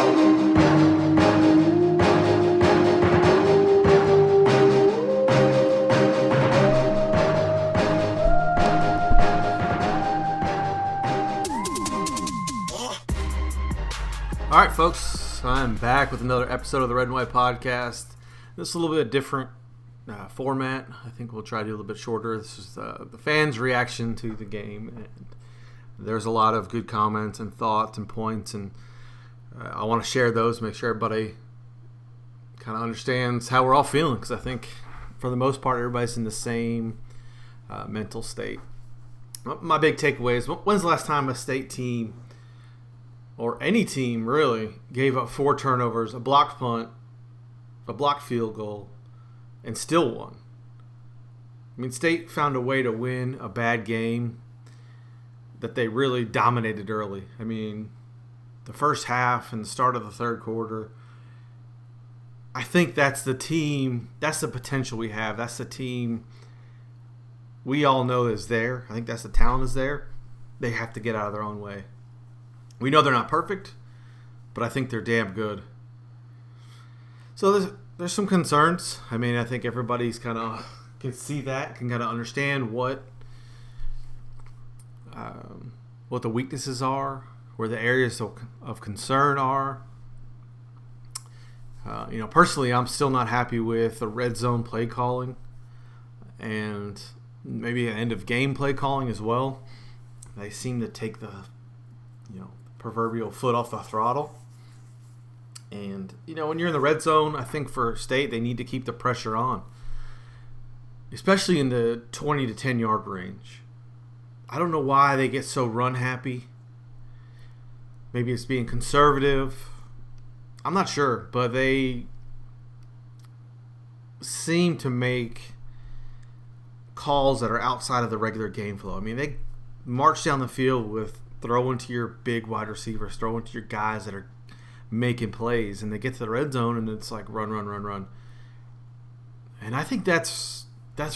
All right, folks, I'm back with another episode of the Red and White Podcast. This is a little bit different format. I think we'll try to do a little bit shorter. This is the fans' reaction to the game. And there's a lot of good comments and thoughts and points, and I want to share those, make sure everybody kind of understands how we're all feeling, because I think for the most part everybody's in the same mental state. My big takeaway is, when's the last time a state team, or any team really, gave up 4 turnovers, a blocked punt, a blocked field goal, and still won? I mean, State found a way to win a bad game that they really dominated early. I mean, the first half and the start of the third quarter, I think that's the team, that's the potential we have. That's the team we all know is there. I think that's the talent is there. They have to get out of their own way. We know they're not perfect, but I think they're damn good. So there's some concerns. I mean, I think everybody's kind of can see that, can kind of understand what the weaknesses are, where the areas of concern are. Personally, I'm still not happy with the red zone play calling, and maybe an end of game play calling as well. They seem to take the proverbial foot off the throttle. And, when you're in the red zone, I think for State, they need to keep the pressure on, especially in the 20 to 10 yard range. I don't know why they get so run happy. Maybe it's being conservative. I'm not sure, but they seem to make calls that are outside of the regular game flow. I mean, they march down the field with throwing to your big wide receivers, throwing to your guys that are making plays, and they get to the red zone and it's like run. And I think that's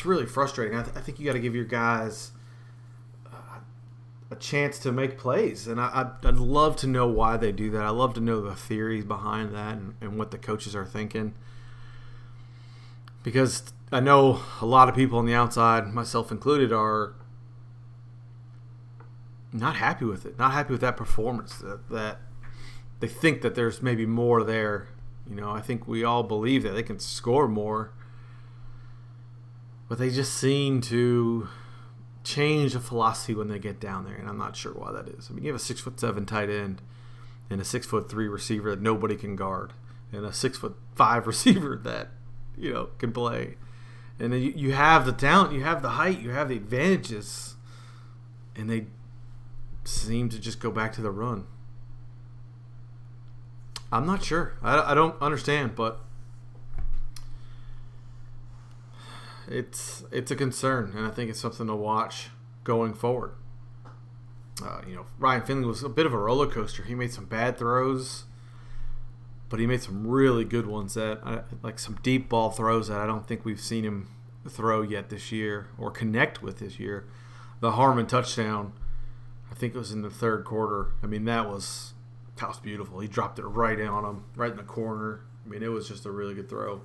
really frustrating. I think you got to give your guys a chance to make plays, and I'd love to know why they do that. I love to know the theories behind that and what the coaches are thinking, because I know a lot of people on the outside, myself included, are not happy with it, not happy with that performance, that they think that there's maybe more there. I think we all believe that they can score more, but they just seem to change the philosophy when they get down there, and I'm not sure why that is. I mean, you have a 6'7" tight end and a 6'3" receiver that nobody can guard, and a 6'5" receiver that can play, and then you have the talent, you have the height, you have the advantages, and they seem to just go back to the run. I'm not sure. I don't understand, but it's a concern, and I think it's something to watch going forward. Ryan Finley was a bit of a roller coaster. He made some bad throws, but he made some really good ones, like some deep ball throws that I don't think we've seen him throw yet this year or connect with this year. The Harmon touchdown, I think it was in the third quarter. I mean, that was beautiful. He dropped it right in on him, right in the corner. I mean, it was just a really good throw.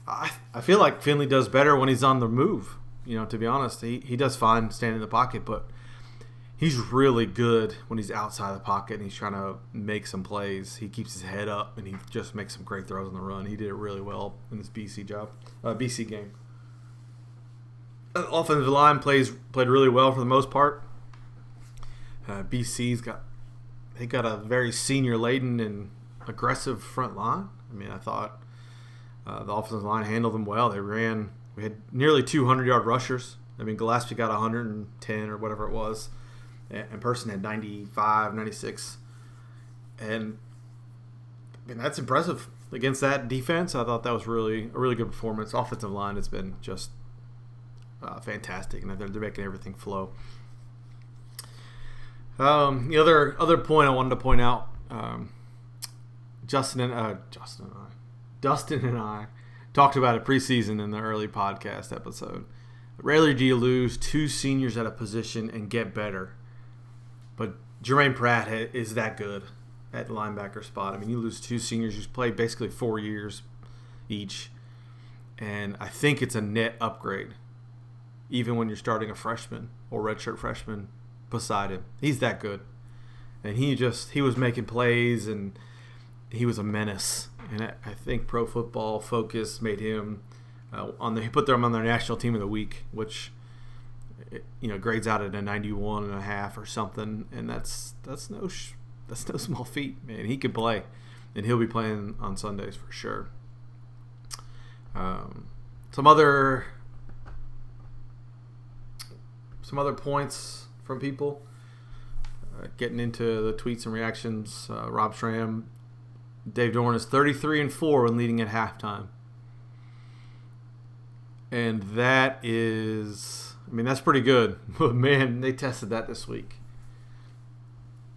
I feel like Finley does better when he's on the move. To be honest, he does fine standing in the pocket, but he's really good when he's outside the pocket and he's trying to make some plays. He keeps his head up and he just makes some great throws on the run. He did it really well in this BC game. Offensive line played really well for the most part. BC's got a very senior laden and aggressive front line. I mean, I thought the offensive line handled them well. We had nearly 200-yard rushers. I mean, Gillespie got 110 or whatever it was, and Person had 95, 96. And I mean, that's impressive against that defense. I thought that was really a really good performance. Offensive line has been just fantastic, and they're making everything flow. The other point I wanted to point out, Dustin and I talked about it preseason in the early podcast episode. Rarely do you lose 2 seniors at a position and get better, but Jermaine Pratt is that good at the linebacker spot. I mean, you lose two seniors who's played basically 4 years each, and I think it's a net upgrade, even when you're starting a freshman or redshirt freshman beside him. He's that good, and he was making plays, and he was a menace. And I think Pro Football Focus made him he put them on their national team of the week, which grades out at a 91.5 or something, and that's no small feat, man. He can play, and he'll be playing on Sundays for sure. Some other points from people getting into the tweets and reactions. Rob Schramm, Dave Doeren is 33-4 when leading at halftime, and that is, that's pretty good. But man, they tested that this week.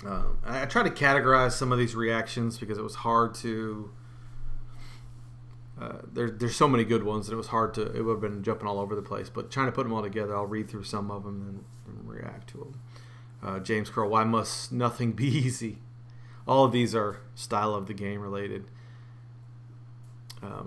I tried to categorize some of these reactions because it was hard to. There's so many good ones that it was hard to. It would have been jumping all over the place. But trying to put them all together, I'll read through some of them and react to them. James Curl, why must nothing be easy? All of these are style of the game related.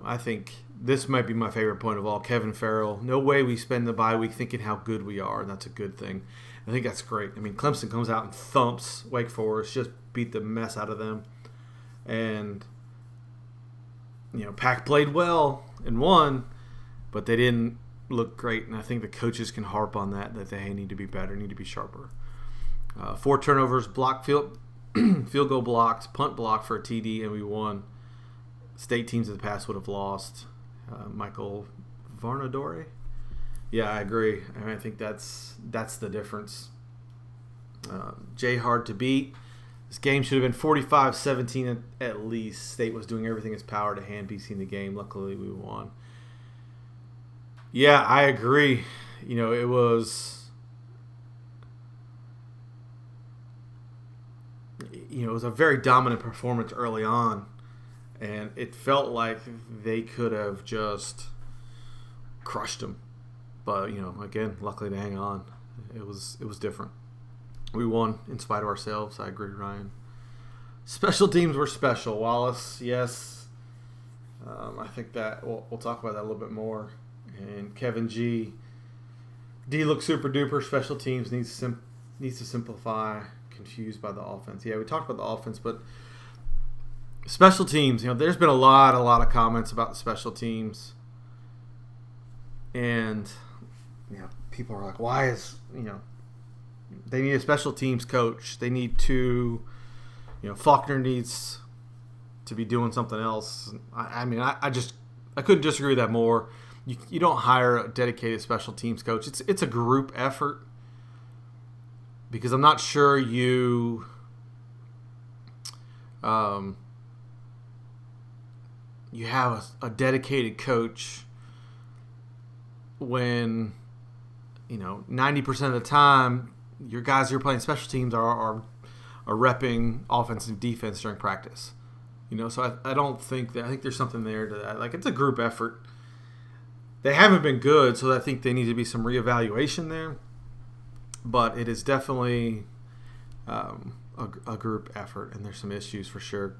I think this might be my favorite point of all. Kevin Farrell, no way we spend the bye week thinking how good we are, and that's a good thing. I think that's great. I mean, Clemson comes out and thumps Wake Forest, just beat the mess out of them. And, Pack played well and won, but they didn't look great. And I think the coaches can harp on that they need to be better, need to be sharper. 4 turnovers, blocked field goal blocked, punt blocked for a TD, and we won. State teams in the past would have lost. Michael Varnadore? Yeah, I agree. I think that's the difference. Jay hard to beat. This game should have been 45-17 at least. State was doing everything in its power to hand BC in the game. Luckily, we won. Yeah, I agree. It was. It was a very dominant performance early on, and it felt like they could have just crushed them. But, again, luckily to hang on. It was different. We won in spite of ourselves. I agree, Ryan. Special teams were special. Wallace, yes. I think that we'll talk about that a little bit more. And Kevin G. D looks super duper. Special teams needs to simplify. Confused by the offense. Yeah, we talked about the offense, but special teams, there's been a lot of comments about the special teams. And, people are like, why is, they need a special teams coach. They need to, Faulkner needs to be doing something else. I couldn't disagree with that more. You don't hire a dedicated special teams coach. It's a group effort, because I'm not sure you have a dedicated coach when 90% of the time your guys who are playing special teams are repping offense and defense during practice. So I don't think that. I think there's something there to that. Like, it's a group effort. They haven't been good, so I think they need to be some reevaluation there. But it is definitely a group effort, and there's some issues for sure.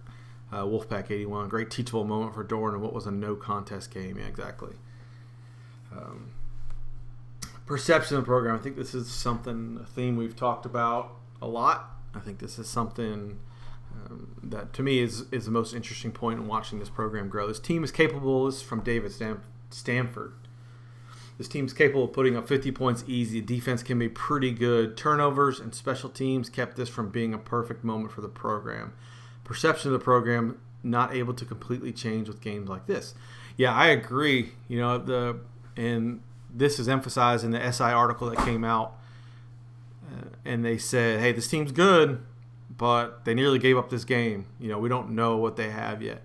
Wolfpack 81, great teachable moment for Doeren in what was a no-contest game. Yeah, exactly. Perception of the program. I think this is a theme we've talked about a lot. I think this is something that, to me, is the most interesting point in watching this program grow. This team is capable. This is from David Stanford. This team's capable of putting up 50 points easy. Defense can be pretty good. Turnovers and special teams kept this from being a perfect moment for the program. Perception of the program not able to completely change with games like this. Yeah, I agree. And this is emphasized in the SI article that came out. And they said, hey, this team's good, but they nearly gave up this game. We don't know what they have yet.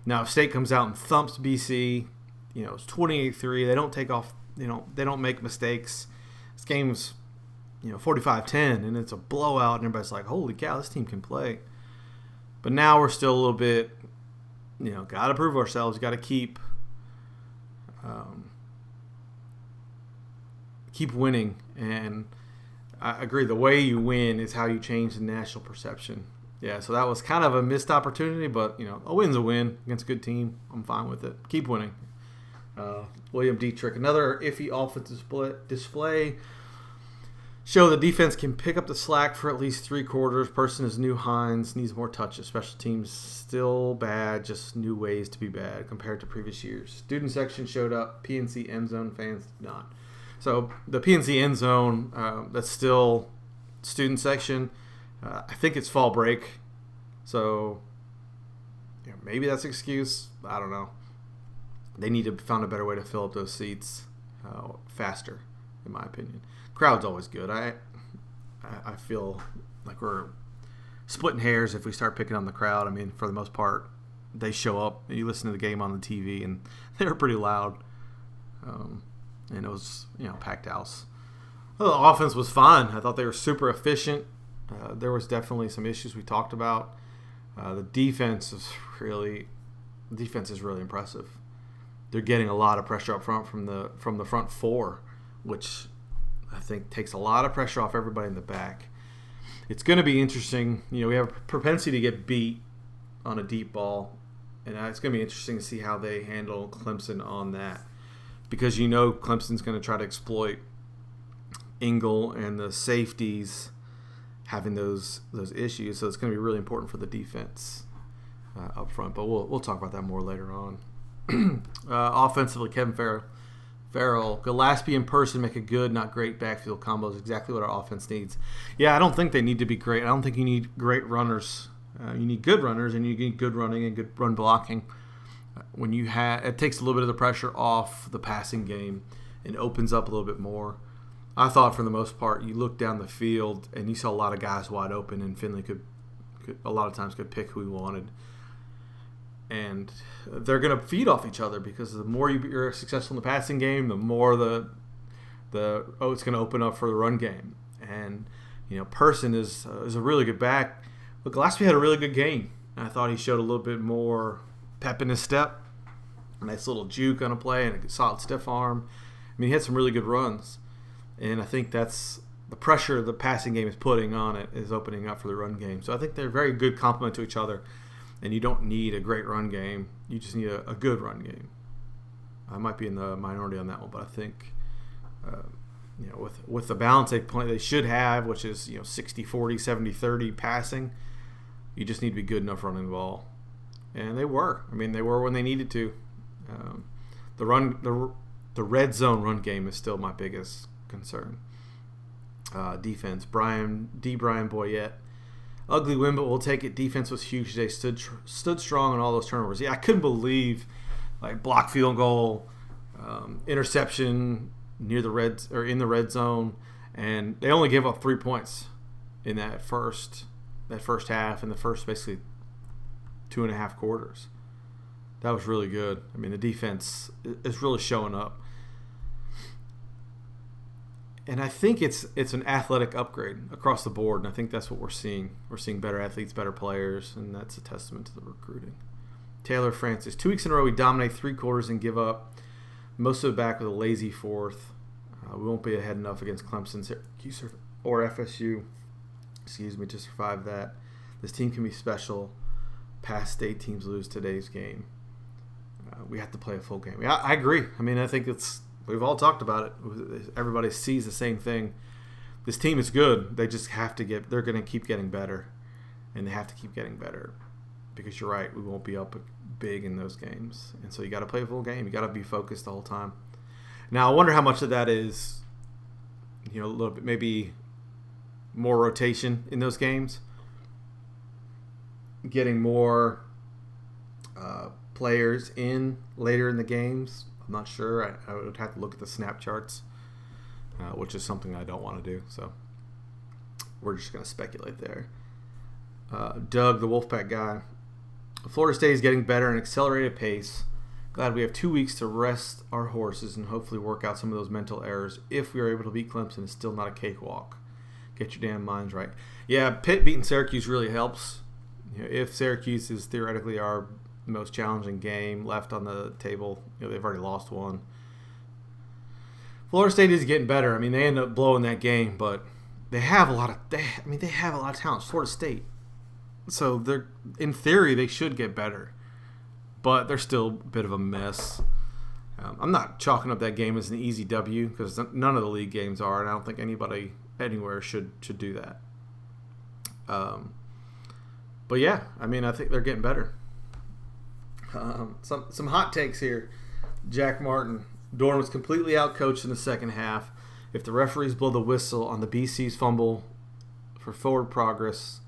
Now, if State comes out and thumps BC, it's 28-3. They don't take off. They don't make mistakes. This game's, 45-10, and it's a blowout, and everybody's like, holy cow, this team can play. But now we're still a little bit, got to prove ourselves. Got to keep winning. And I agree. The way you win is how you change the national perception. Yeah, so that was kind of a missed opportunity, but a win's a win against a good team. I'm fine with it. Keep winning. William Dietrich, another iffy offensive display. Show the defense can pick up the slack for at least 3 quarters. Person is new Hines, needs more touches. Special teams still bad, just new ways to be bad compared to previous years. Student section showed up. PNC end zone fans did not. So the PNC end zone, that's still student section. I think it's fall break, so maybe that's an excuse. I don't know. They need to find a better way to fill up those seats faster, in my opinion. Crowd's always good. I feel like we're splitting hairs if we start picking on the crowd. I mean, for the most part, they show up. You listen to the game on the TV, and they were pretty loud. And it was packed house. Well, the offense was fine. I thought they were super efficient. There was definitely some issues we talked about. The defense is really impressive. They're getting a lot of pressure up front from the front four, which I think takes a lot of pressure off everybody in the back. It's going to be interesting. We have a propensity to get beat on a deep ball, and it's going to be interesting to see how they handle Clemson on that, because Clemson's going to try to exploit Ingle and the safeties having those issues. So it's going to be really important for the defense up front. But we'll talk about that more later on. Offensively, Kevin Farrell, Gillespie in person make a good, not great backfield combo is exactly what our offense needs. Yeah, I don't think they need to be great. I don't think you need great runners. You need good runners, and you need good running and good run blocking. It takes a little bit of the pressure off the passing game and opens up a little bit more. I thought for the most part, you looked down the field and you saw a lot of guys wide open, and Finley could a lot of times could pick who he wanted. And they're going to feed off each other, because the more you're successful in the passing game, the more it's going to open up for the run game. And Person is a really good back. But Gillespie had a really good game. I thought he showed a little bit more pep in his step, a nice little juke on a play, and a solid stiff arm. I mean, he had some really good runs. And I think that's the pressure the passing game is putting on it is opening up for the run game. So I think they're a very good complement to each other. And you don't need a great run game. You just need a good run game. I might be in the minority on that one, but I think with the balance they should have, which is 60-40, 70-30 passing, you just need to be good enough running the ball. And they were. I mean, they were when they needed to. The red zone run game is still my biggest concern. Defense, Brian Boyette. Ugly win, but we'll take it. Defense was huge today. Stood strong on all those turnovers. Yeah, I couldn't believe block field goal, interception near in the red zone, and they only gave up 3 points in that first half, in the first basically 2.5 quarters. That was really good. I mean, the defense is really showing up. And I think it's an athletic upgrade across the board, and I think that's what we're seeing. We're seeing better athletes, better players, and that's a testament to the recruiting. Taylor Francis, 2 weeks in a row, we dominate 3 quarters and give up most of it back with a lazy fourth. We won't be ahead enough against Clemson, Syracuse, or FSU, to survive that. This team can be special. Past state teams lose today's game. We have to play a full game. Yeah, I agree. I mean, I think we've all talked about it. Everybody sees the same thing. This team is good. They just have to they're going to keep getting better. And they have to keep getting better. Because you're right, we won't be up big in those games. And so you got to play a full game. You got to be focused the whole time. Now, I wonder how much of that is, a little bit, maybe more rotation in those games. Getting more players in later in the games. I'm not sure. I would have to look at the snap charts, which is something I don't want to do. So we're just going to speculate there. Doug, the Wolfpack guy. Florida State is getting better at an accelerated pace. Glad we have 2 weeks to rest our horses and hopefully work out some of those mental errors. If we are able to beat Clemson, it's still not a cakewalk. Get your damn minds right. Yeah, Pitt beating Syracuse really helps. If Syracuse is theoretically our most challenging game left on the table, they've already lost one. Florida State is getting better. I mean, they end up blowing that game, but they have a lot of talent. Florida State. So they're, in theory, they should get better, but they're still a bit of a mess. I'm not chalking up that game as an easy W because none of the league games are, and I don't think anybody anywhere should do that. But yeah, I mean, I think they're getting better. Some hot takes here. Jack Martin. Dorn was completely outcoached in the second half. If the referees blow the whistle on the BC's fumble for forward progress,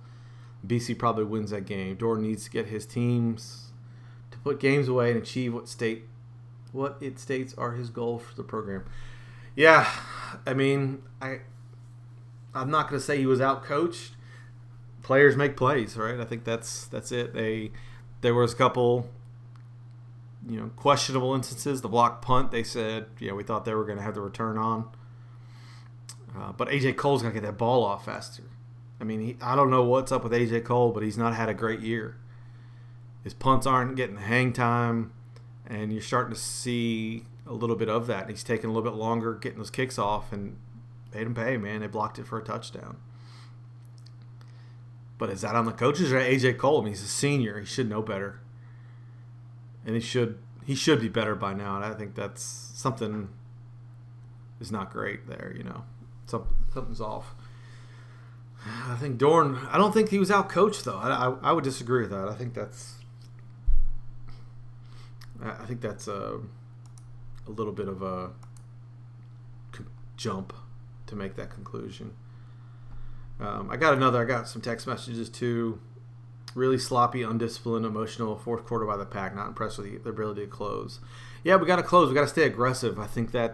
BC probably wins that game. Dorn needs to get his teams to put games away and achieve what it states are his goals for the program. Yeah, I mean, I'm not going to say he was outcoached. Players make plays, right? I think that's it. There was a couple, questionable instances. The block punt, they said, we thought they were going to have the return on. But A.J. Cole's going to get that ball off faster. I mean, I don't know what's up with A.J. Cole, but he's not had a great year. His punts aren't getting the hang time, and you're starting to see a little bit of that. He's taking a little bit longer getting those kicks off, and made him pay, man. They blocked it for a touchdown. But is that on the coaches or A.J. Cole? I mean, he's a senior. He should know better. And he should be better by now. And I think that's something is not great there, Something's off. I think Dorn, I don't think he was out-coached, though. I would disagree with that. I think that's a little bit of a jump to make that conclusion. I got some text messages too. Really sloppy, undisciplined, emotional fourth quarter by the Pack. Not impressed with their ability to close. Yeah, we got to close. We got to stay aggressive. I think I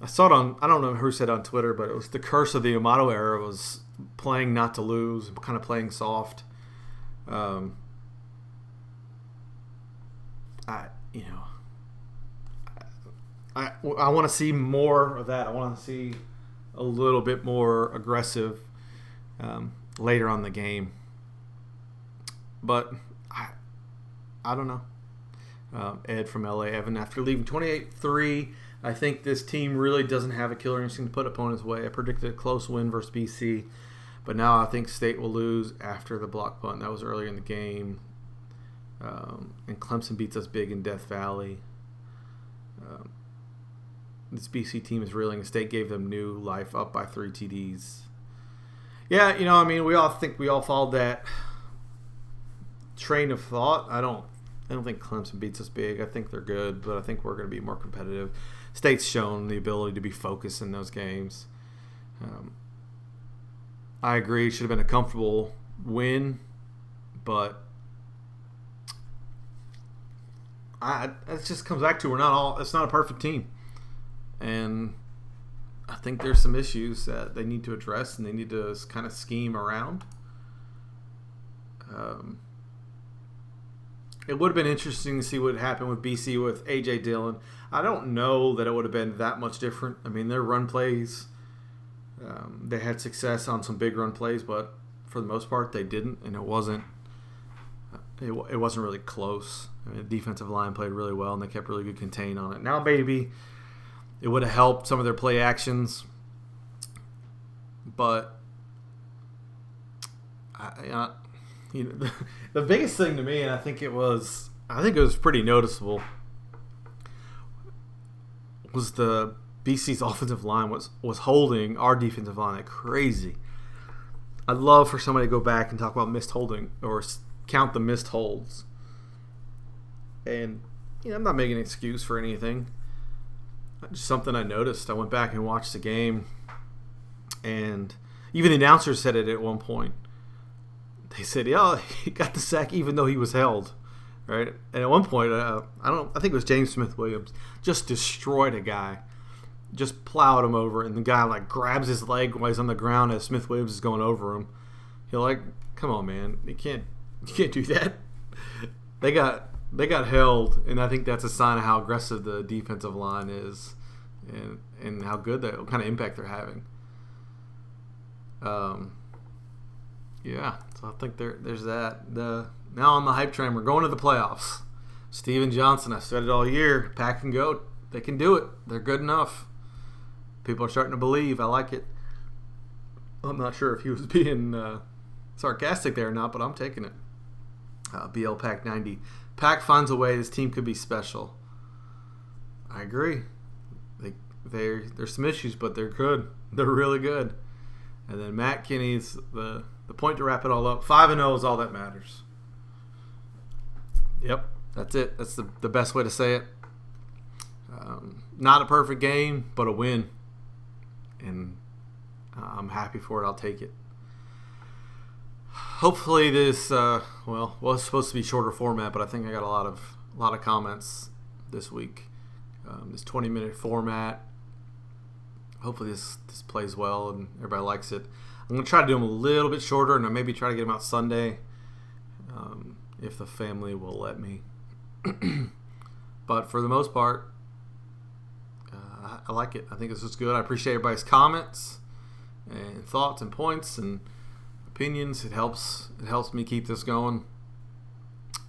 saw it on, I don't know who said on Twitter, but it was the curse of the Amato era was playing not to lose, kind of playing soft. I want to see more of that. I want to see a little bit more aggressive later on in the game. But I don't know. Ed from LA, Evan, after leaving 28-3, I think this team really doesn't have a killer instinct to put opponents away. I predicted a close win versus BC, but now I think State will lose after the block punt. That was earlier in the game. And Clemson beats us big in Death Valley. This BC team is reeling. State gave them new life, up by 3 TDs. Yeah, we all followed that train of thought. I don't think Clemson beats us big. I think they're good, but I think we're going to be more competitive. State's shown the ability to be focused in those games. I agree, it should have been a comfortable win, but it just comes back to it's not a perfect team. And I think there's some issues that they need to address and they need to kind of scheme around. It would have been interesting to see what happened with BC with A.J. Dillon. I don't know that it would have been that much different. I mean, their run plays, they had success on some big run plays, but for the most part they didn't, and it wasn't really close. I mean, the defensive line played really well, and they kept really good contain on it. Now, maybe it would have helped some of their play actions, but the biggest thing to me, and I think it was pretty noticeable, was the BC's offensive line was holding our defensive line like crazy. I'd love for somebody to go back and talk about missed holding or count the missed holds. And I'm not making an excuse for anything. Just something I noticed. I went back and watched the game, and even the announcers said it at one point. They said, "Yeah, he got the sack even though he was held." Right? And at one point, I think it was James Smith-Williams, just destroyed a guy, just plowed him over, and the guy grabs his leg while he's on the ground as Smith-Williams is going over him. You're come on, man, you can't do that. They got held, and I think that's a sign of how aggressive the defensive line is, and how good what kind of impact they're having. Yeah, so I think there's that. Now on the hype train, we're going to the playoffs. Steven Johnson, I've said it all year. Pack can go. They can do it. They're good enough. People are starting to believe. I like it. I'm not sure if he was being sarcastic there or not, but I'm taking it. BL Pack 90. Pack finds a way. This team could be special. I agree. There's some issues, but they're good. They're really good. And then Matt Kinney's the point to wrap it all up. 5-0 is all that matters. Yep, that's it. That's the best way to say it. Not a perfect game, but a win. And I'm happy for it. I'll take it. Hopefully this, it's supposed to be shorter format, but I think I got a lot of comments this week. This 20-minute format. Hopefully this plays well and everybody likes it. I'm going to try to do them a little bit shorter, and maybe try to get them out Sunday if the family will let me. But for the most part, I like it. I think this is good. I appreciate everybody's comments and thoughts and points and opinions. It helps me keep this going.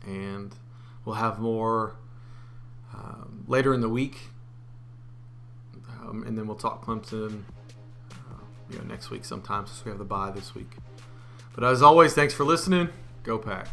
And we'll have more later in the week. And then we'll talk Clemson next week sometime, since we have the bye this week. But as always, thanks for listening. Go Pack.